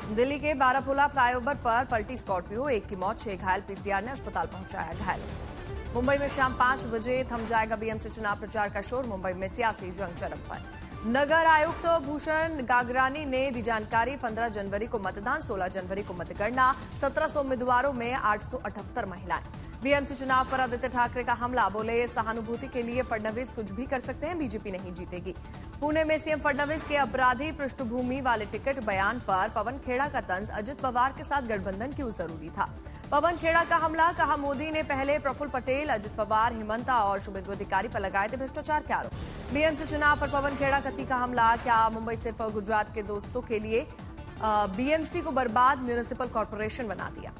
दिल्ली के बारापुला फ्लाईओवर पर पलटी स्कॉर्पियो, एक की मौत, 6 घायल, पीसीआर ने अस्पताल पहुंचाया घायल। मुंबई में शाम 5 बजे थम जाएगा बीएमसी चुनाव प्रचार का शोर, मुंबई में सियासी जंग चरम पर। नगर आयुक्त भूषण गागरानी ने दी जानकारी, 15 जनवरी को मतदान, 16 जनवरी को मतगणना, 1700 उम्मीदवारों में 878 महिलाएं। बीएमसी चुनाव पर आदित्य ठाकरे का हमला, बोले सहानुभूति के लिए फडणवीस कुछ भी कर सकते हैं, बीजेपी नहीं जीतेगी। पुणे में सीएम फडणवीस के अपराधी पृष्ठभूमि वाले टिकट बयान पर पवन खेड़ा का तंज, अजित पवार के साथ गठबंधन क्यों जरूरी था। पवन खेड़ा का हमला, कहा मोदी ने पहले प्रफुल्ल पटेल, अजित पवार, हिमंता और शुभेंदु अधिकारी पर लगाए थे भ्रष्टाचार के आरोप। बीएमसी चुनाव पर पवन खेड़ा का तीखा हमला, क्या मुंबई सिर्फ गुजरात के दोस्तों के लिए बीएमसी को बर्बाद म्यूनिसिपल कॉर्पोरेशन बना दिया।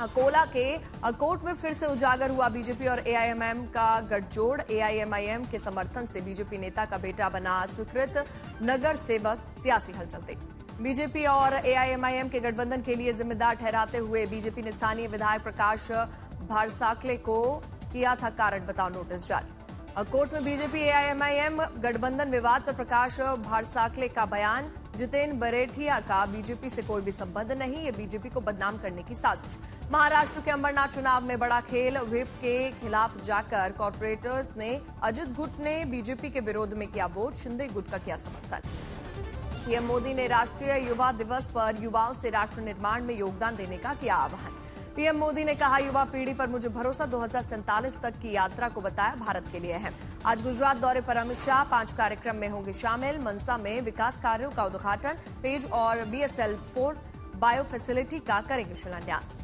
अकोला के कोर्ट में फिर से उजागर हुआ बीजेपी और एआईएमआईएम का गठजोड़, एआईएमआईएम के समर्थन से बीजेपी नेता का बेटा बना स्वीकृत नगर सेवक, सियासी हलचल तेज। बीजेपी और एआईएमआईएम के गठबंधन के लिए जिम्मेदार ठहराते हुए बीजेपी ने स्थानीय विधायक प्रकाश भारसाकले को किया था कारण बताओ नोटिस जारी। कोर्ट में बीजेपी एआईएमआईएम गठबंधन विवाद पर प्रकाश भारसाकले का बयान, जितेन बरेठिया का बीजेपी से कोई भी संबंध नहीं, ये बीजेपी को बदनाम करने की साजिश। महाराष्ट्र के अंबरनाथ चुनाव में बड़ा खेल, व्हिप के खिलाफ जाकर कॉर्पोरेटर्स ने, अजित गुट ने बीजेपी के विरोध में किया वोट, शिंदे गुट का किया समर्थन। पीएम मोदी ने राष्ट्रीय युवा दिवस पर युवाओं से राष्ट्र निर्माण में योगदान देने का किया आह्वान। पीएम मोदी ने कहा, युवा पीढ़ी पर मुझे भरोसा, 2047 तक की यात्रा को बताया भारत के लिए अहम। आज गुजरात दौरे पर अमित शाह 5 कार्यक्रम में होंगे शामिल। मनसा में विकास कार्यों का उद्घाटन, पेज और BSL-4 बायो फैसिलिटी का करेंगे शिलान्यास।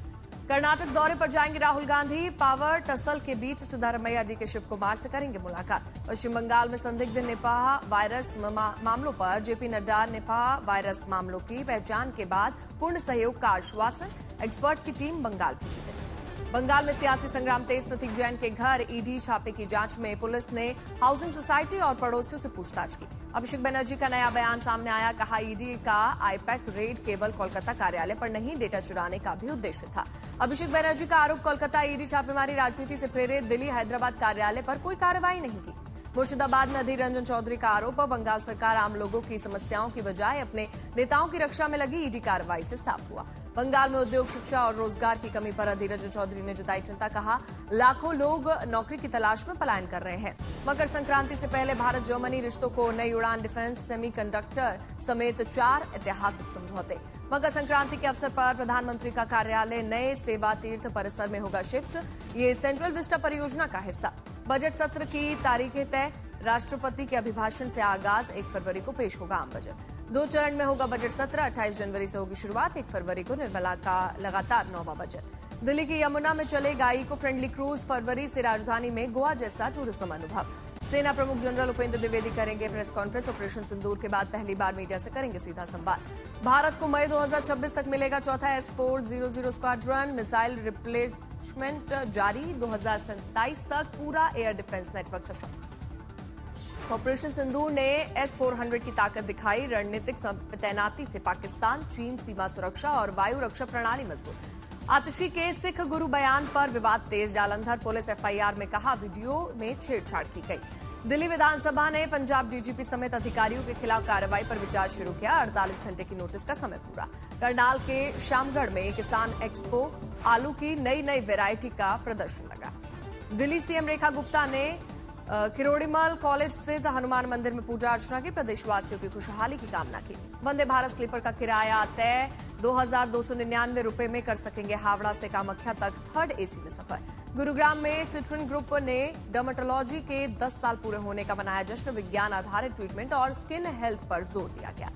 कर्नाटक दौरे पर जाएंगे राहुल गांधी, पावर टसल के बीच सिद्धारमैया डी के शिव कुमार से करेंगे मुलाकात। पश्चिम बंगाल में संदिग्ध निपाह वायरस मामलों पर जेपी नड्डा, निपाह वायरस मामलों की पहचान के बाद पूर्ण सहयोग का आश्वासन, एक्सपर्ट्स की टीम बंगाल पहुंची है। बंगाल में सियासी संग्राम तेज, प्रतीक जैन के घर ईडी छापे की जांच में पुलिस ने हाउसिंग सोसाइटी और पड़ोसियों से पूछताछ की। अभिषेक बनर्जी का नया बयान सामने आया, कहा ईडी का आईपैक रेड केवल कोलकाता कार्यालय पर नहीं, डेटा चुराने का भी उद्देश्य था। अभिषेक बनर्जी का आरोप, कोलकाता ईडी छापेमारी राजनीति से प्रेरित, दिल्ली हैदराबाद कार्यालय पर कोई कार्रवाई नहीं की। मुर्शिदाबाद में अधीर रंजन चौधरी का आरोप, बंगाल सरकार आम लोगों की समस्याओं की बजाय अपने नेताओं की रक्षा में लगी, ईडी कार्रवाई से साफ हुआ। बंगाल में उद्योग, शिक्षा और रोजगार की कमी पर अधीर रंजन चौधरी ने जताई चिंता, कहा लाखों लोग नौकरी की तलाश में पलायन कर रहे हैं। मकर संक्रांति से पहले भारत जर्मनी रिश्तों को नई उड़ान, डिफेंस, सेमीकंडक्टर समेत 4 ऐतिहासिक समझौते। मकर संक्रांति के अवसर पर प्रधानमंत्री का कार्यालय नए सेवा तीर्थ परिसर में होगा शिफ्ट, ये सेंट्रल विस्टा परियोजना का हिस्सा। बजट सत्र की तारीखें तय, राष्ट्रपति के अभिभाषण से आगाज, 1 फरवरी को पेश होगा आम बजट। 2 चरण में होगा बजट सत्र, 28 जनवरी से होगी शुरुआत, 1 फरवरी को निर्मला का लगातार 9वां बजट। दिल्ली की यमुना में चलेगा इको फ्रेंडली क्रूज, फरवरी से राजधानी में गोवा जैसा टूरिज्म अनुभव। सेना प्रमुख जनरल उपेंद्र द्विवेदी करेंगे प्रेस कॉन्फ्रेंस, ऑपरेशन सिंदूर के बाद पहली बार मीडिया से करेंगे सीधा संवाद। भारत को मई 2026 तक मिलेगा चौथा S-400 स्क्वाड्रन, मिसाइल रिप्लेसमेंट जारी, 2027 तक पूरा एयर डिफेंस नेटवर्क सशक्त। ऑपरेशन सिंदूर ने S-400 की ताकत दिखाई, रणनीतिक तैनाती से पाकिस्तान चीन सीमा सुरक्षा और वायु रक्षा प्रणाली मजबूत। आतिशी के सिख गुरु बयान पर विवाद तेज, जालंधर पुलिस FIR में कहा वीडियो में छेड़छाड़ की गई। दिल्ली विधानसभा ने पंजाब DGP समेत अधिकारियों के खिलाफ कार्रवाई पर विचार शुरू किया, 48 घंटे की नोटिस का समय पूरा। करनाल के शामगढ़ में किसान एक्सपो, आलू की नई वैरायटी का प्रदर्शन लगा। दिल्ली CM रेखा गुप्ता ने किरोड़ीमल कॉलेज स्थित हनुमान मंदिर में पूजा अर्चना की, प्रदेशवासियों की खुशहाली की कामना की। वंदे भारत स्लीपर का किराया तय, 2299 रुपए में कर सकेंगे हावड़ा से कामाख्या तक 3rd AC में सफर। गुरुग्राम में सिट्रन ग्रुप ने डर्मेटोलॉजी के 10 साल पूरे होने का मनाया जश्न, विज्ञान आधारित ट्रीटमेंट और स्किन हेल्थ पर जोर दिया गया।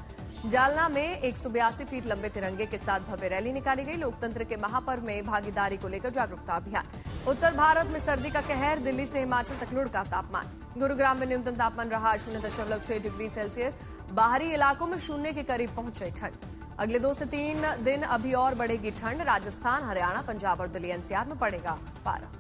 जालना में 182 फीट लंबे तिरंगे के साथ भव्य रैली निकाली गई, लोकतंत्र के महापर्व में भागीदारी को लेकर जागरूकता अभियान। उत्तर भारत में सर्दी का कहर, दिल्ली से हिमाचल तक लुढ़का तापमान। गुरुग्राम में न्यूनतम तापमान रहा 0.6 डिग्री सेल्सियस, बाहरी इलाकों में 0 के करीब पहुंचे ठंड। अगले 2 से 3 दिन अभी और बढ़ेगी ठंड, राजस्थान, हरियाणा, पंजाब और दिल्ली NCR में पड़ेगा पारा।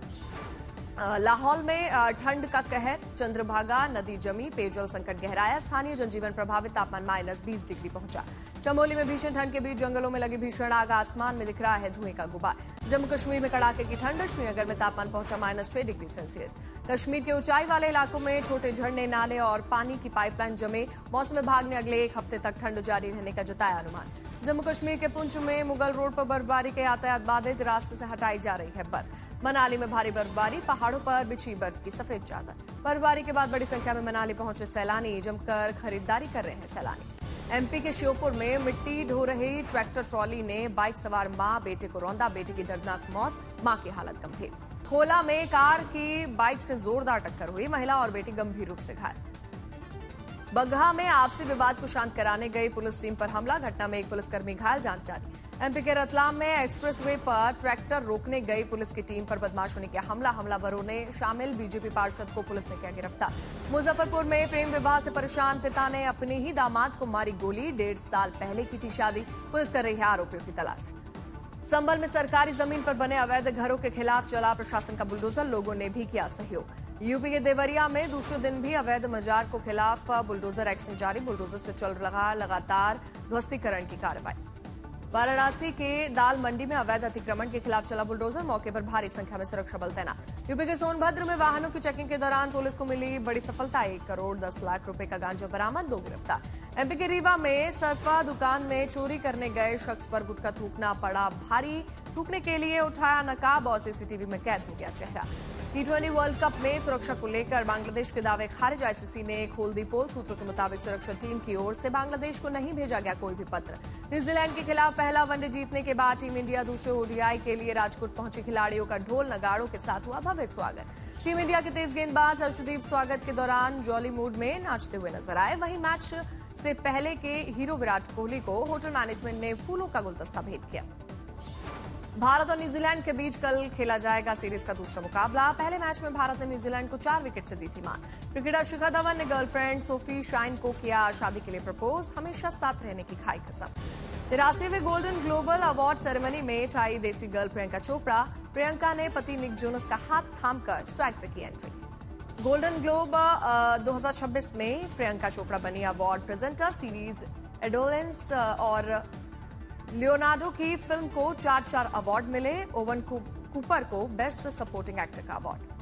लाहौल में ठंड का कहर, चंद्रभागा नदी जमी, पेयजल संकट गहराया, स्थानीय जनजीवन प्रभावित, तापमान -20 डिग्री पहुंचा। चमोली में भीषण ठंड के बीच जंगलों में लगी भीषण आग, आसमान में दिख रहा है धुएं का गुबार। जम्मू कश्मीर में कड़ाके की ठंड, श्रीनगर में तापमान पहुंचा -6 डिग्री सेल्सियस। कश्मीर के ऊंचाई वाले इलाकों में छोटे झरने, नाले और पानी की पाइपलाइन जमे, मौसम विभाग ने अगले 1 हफ्ते तक ठंड जारी रहने का जताया अनुमान। जम्मू कश्मीर के पुंछ में मुगल रोड पर बर्फबारी के यातायात बाधित, रास्ते से हटाई जा रही है बर्फ। मनाली में भारी बर्फबारी, पहाड़ों पर बिछी बर्फ की सफेद चादर। बर्फबारी के बाद बड़ी संख्या में मनाली पहुंचे सैलानी, जमकर खरीदारी कर रहे हैं सैलानी। एमपी के श्योपुर में मिट्टी ढो रही ट्रैक्टर ट्रॉली ने बाइक सवार मां, बेटे को रौंदा, बेटे की दर्दनाक मौत, मां की हालत गंभीर। खोला में कार की बाइक से जोरदार टक्कर हुई, महिला और बेटी गंभीर रूप से घायल। बगहा में आपसी विवाद को शांत कराने गई पुलिस टीम पर हमला, घटना में एक पुलिसकर्मी घायल, जांच जारी। एमपी के रतलाम में एक्सप्रेसवे पर ट्रैक्टर रोकने गई पुलिस की टीम पर बदमाशों ने किया हमला, हमलावरों ने शामिल बीजेपी पार्षद को पुलिस ने किया गिरफ्तार। मुजफ्फरपुर में प्रेम विवाह से परेशान पिता ने अपने ही दामाद को मारी गोली, 1.5 साल पहले की थी शादी, पुलिस कर रही है आरोपियों की तलाश। संभल में सरकारी जमीन पर बने अवैध घरों के खिलाफ चला प्रशासन का बुलडोजर, लोगों ने भी किया सहयोग। यूपी के देवरिया में दूसरे दिन भी अवैध मजार को खिलाफ बुलडोजर एक्शन जारी, बुलडोजर से चल रहा लगातार ध्वस्तीकरण की कार्रवाई। वाराणसी के दाल मंडी में अवैध अतिक्रमण के खिलाफ चला बुलडोजर, मौके पर भारी संख्या में सुरक्षा बल तैनात। यूपी के सोनभद्र में वाहनों की चेकिंग के दौरान पुलिस को मिली बड़ी सफलता, 1 करोड़ 10 लाख रुपए का गांजा बरामद, 2 गिरफ्तार। एमपी के रीवा में सरफा दुकान में चोरी करने गए शख्स पर गुटखा थूकना पड़ा भारी, थूकने के लिए उठाया नकाब और सीसीटीवी में कैद हो गया चेहरा। T20 वर्ल्ड कप में सुरक्षा को लेकर बांग्लादेश के दावे खारिज, आईसीसी ने खोल दी पोल, सूत्रों के मुताबिक सुरक्षा टीम की ओर से बांग्लादेश को नहीं भेजा गया कोई भी पत्र। न्यूजीलैंड के खिलाफ पहला वनडे जीतने के बाद टीम इंडिया दूसरे ओडीआई के लिए राजकोट पहुंची, खिलाड़ियों का ढोल नगाड़ों के साथ हुआ भव्य स्वागत। टीम इंडिया के तेज गेंदबाज अर्शदीप स्वागत के दौरान जॉली मूड में नाचते हुए नजर आए। वहीं मैच से पहले के हीरो विराट कोहली को होटल मैनेजमेंट ने फूलों का गुलदस्ता भेंट किया। भारत और न्यूजीलैंड के बीच कल खेला जाएगा सीरीज का दूसरा मुकाबला। पहले मैच में भारत ने न्यूजीलैंड को 4 विकेट से दी थी मात। क्रिकेटर शिखर धवन ने गर्लफ्रेंड सोफी शाइन को किया शादी के लिए प्रपोज, हमेशा साथ रहने की खाई कसम। 83वें गोल्डन ग्लोबल अवार्ड सेरेमनी में छाई देसी गर्ल प्रियंका चोपड़ा, प्रियंका ने पति निक जोनस का हाथ थामकर स्वैग से की एंट्री। गोल्डन ग्लोब 2026 में प्रियंका चोपड़ा बनी अवार्ड प्रेजेंटर। सीरीज एडोलेंस और लियोनार्डो की फिल्म को 4 अवार्ड मिले। ओवन कूपर को बेस्ट सपोर्टिंग एक्टर का अवार्ड।